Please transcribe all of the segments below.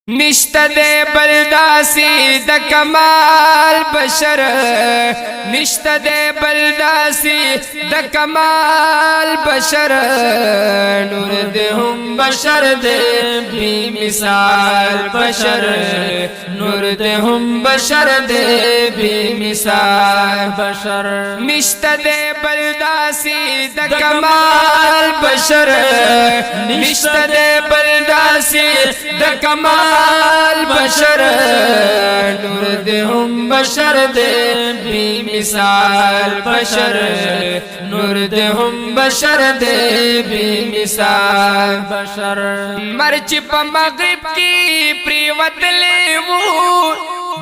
نشته دے بلداسی د کمال بشر نشته دے بلداسی د کمال بشر نور دے هم بشر دے بی مثال بشر نور دے هم بشر دے بی مثال بشر نشته دے بلداسی د کمال بشر نشته دے بلداسی د کمال بشر نور دے هم بشر دے بی مثال بشر نور دے هم بشر دے بی مثال بشر مرچ پا مغرب کی پریوت لیو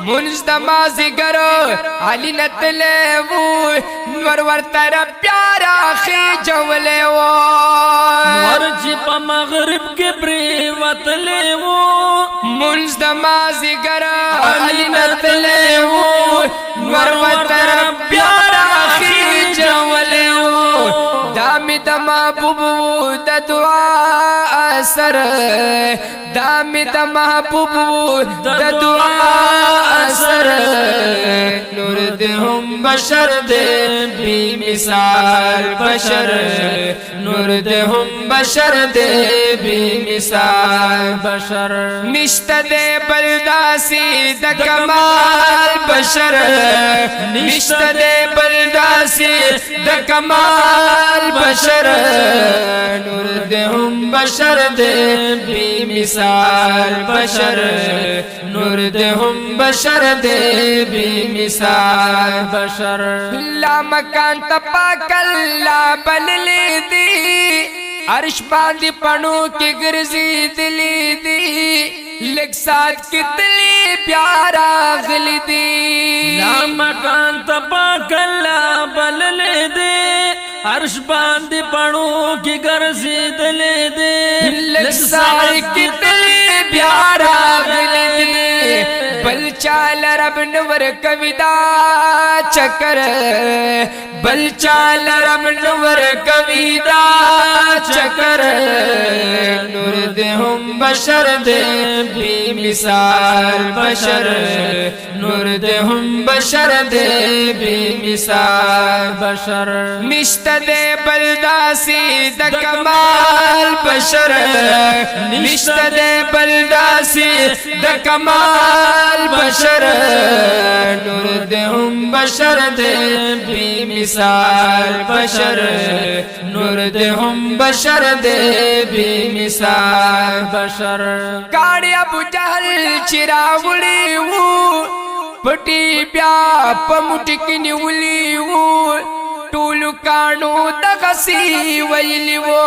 منز دمازی گرو علی نتلیو نور ورطر پیارا خیجو لیو مرچ پا مغرب کی پریوت لیو منز دمازی گرو علی نتلیو نور ورطر پیارا خیجو لیو دامی دما بوبو دا دعا اثر دامی دما بوبو دا دعا اثر نور دے هم بشر دے بی مثال بشر نور دے هم بشر دے بی مثال بشر نشته دے بلداسی دا کمال بشر نشته دے بلداسی دا کمال بشر نور دے هم بشر دے بی مثال بشر نور دے هم بشر دے بی مثال بشر لا مکان تپاکل لا بللی دی عرش باندی پنو کی گرزی دلی دی لگ ساتھ کتلی پیارا غلی دی لا مکان تپا کلا بللے دے عرش باندی پڑو کی گرزی دلے دے لگ ساتھ کتلی پیارا غلی دی بل چال رب نور کویدا چکر بل چال رب نور کویدا چکر نور دے هم بشر دے بی مثال بشر نور دے هم بشر دے بی مثال بشر نشته دے بلداسی د کمال بشر نشته دے بلداسی د کمال بشر نور دے هم بشر دے بی مثال بشر نور دے هم بشر دے بی مثال بشر کاڑی ابو جہل چراوڑی وو پٹی بیا پمٹکی نیولی وو ټولو کانو دغسی ویلی وو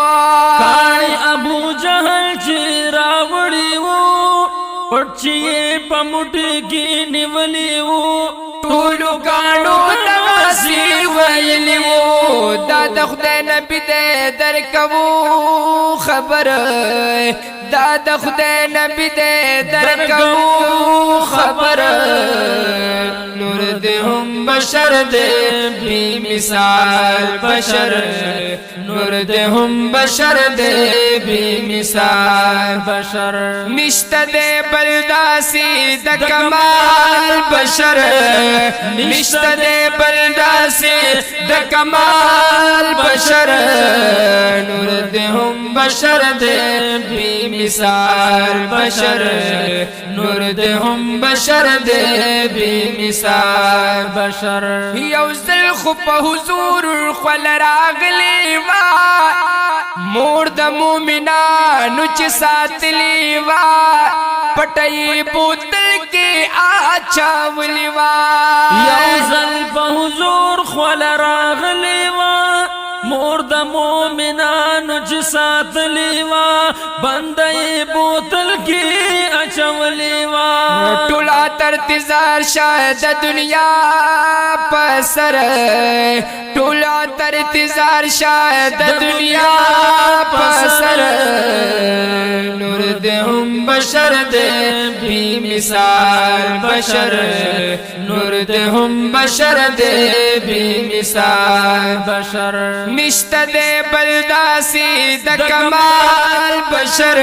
کاڑی ابو جہل چراوڑی وو پٹچیے پمٹی کی نیولی وو ټولو کانو دغسی ویلی وو دا د خدای نبی دې درکو خبر دا د خدای نبی دې درکو خبر نور دے هم بشر دے بی مثال بشر نور دے هم بشر دے بی مثال بشر نشته دے بلداسی د کمال بشر نشته دے بلداسی د کمال بشر نور دے هم بشر دے بی مثال بشر نور دے هم بشر دے بی مثال بشر یوزل خب حضور خول راغلی وا مور د مومنانو چه ساتلی وا پټی بوتل کی آچاولی وا یوزل حضور خول راغلی وا مور د مومنانو چه ساتلی وا بندئی بوتل کی اچولی وا ټولا ترتزار شاید دنیا پسر ټولا ترتزار شاید دنیا پسر نور دے هم بشر دے بی مثال بشر نور دے هم بشر دے بی مثال بشر نشته دے بلداسی د کمال بشر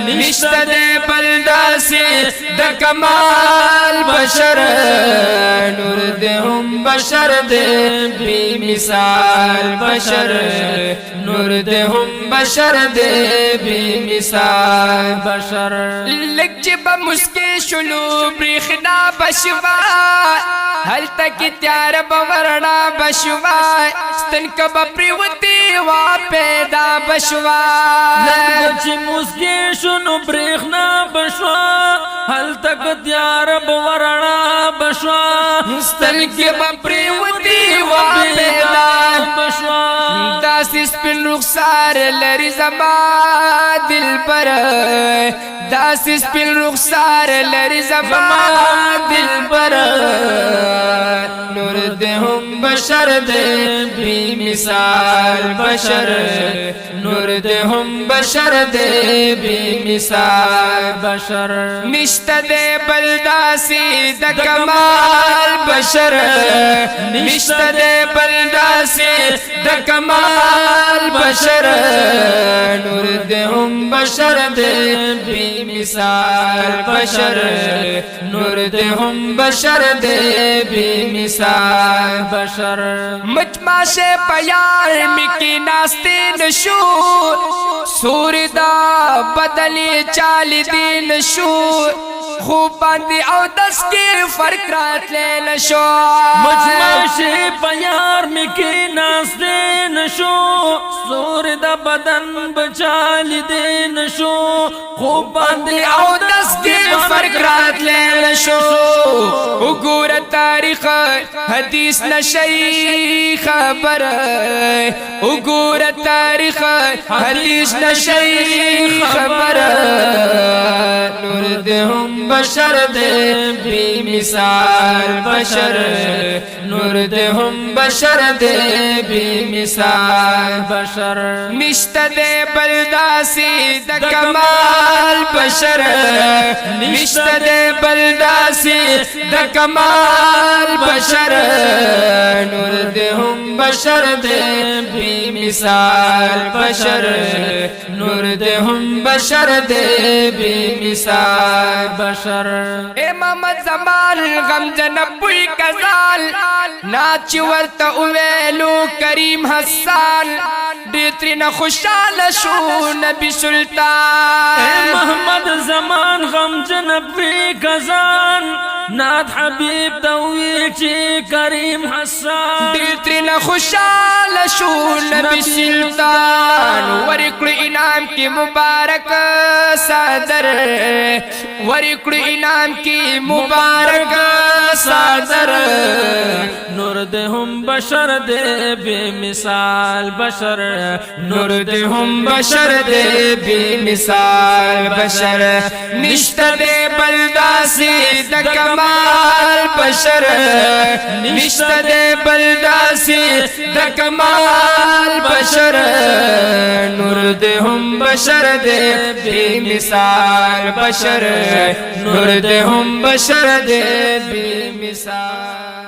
نشته دے بلداسی داسې د کمال بشر نور دې هم بشر دې بے مثال بشر نور دې هم بشر دې بے مثال بشر لږ چې به مسکې شلو برېښنا بشوا هلته کې تیاره به ورڼا بشوا ستن که به پرېوتې وا پیدا بشوا لږ چې مسکې شو نو برېښنا بشوا هلته که تیاره به ورڼا بشوا ستن کې به پرېوتې وا پیدا بشوا داسې سپین رخسار لري زما دلبر داسې سپین رخسار لري زما دلبر نور دې هم بشر دې بے مثال بشر نور دې هم بشر دې بے مثال بشر نشته دې بل داسې د کمال بشر نشته دې بل داسې د کمال بشر نور دې هم بشر دې بے مثال بشر نور دې هم بشر دې بے مثال بشر مچماشه پیار مکی ناستے نشو سور دا بدلی چال دی نشو خوب باندی او دس کی فرق رات لے نشو مجمعشی پیار مکی ناستے نشو سور دا بدن بچال دے نشو خوب باندی او دس کی فرق رات لے نشو اگور تاریخ حدیث نشئی خبر اگور تاریخ حدیث نشئی خبر نور دے هم بشر دے بے مثال بشر نور دے هم بشر دے بے مثال بشر نشت دے بلداسی د کمال بشر نشت دے بلداسی د کمال بشر نور دے هم بشر دے بے مثال بشر نور دے هم بشر دے بے مثال بشر اے محمد زمان غم جنبوی کزال ناچ ورطا اویلو کریم حسان دیتری نخوشال شو نبی سلطان اے محمد زمان غم جنبوی کزان ناد حبیب توی چی کریم حسان دیتری نخوشال شو نبی سلطان ورکل انعام کی مبارک صادر ورکل انعام کی مبارک صادر نور دے هم بشر دے بے مثال بشر نور دے هم بشر دے بے مثال بشر نشت دے بلداسی د کمال بشر نشت دے بلداسی د کمال بشر نور دے هم بشر دے بے مثال بشر نور دے هم بشر دے بے مثال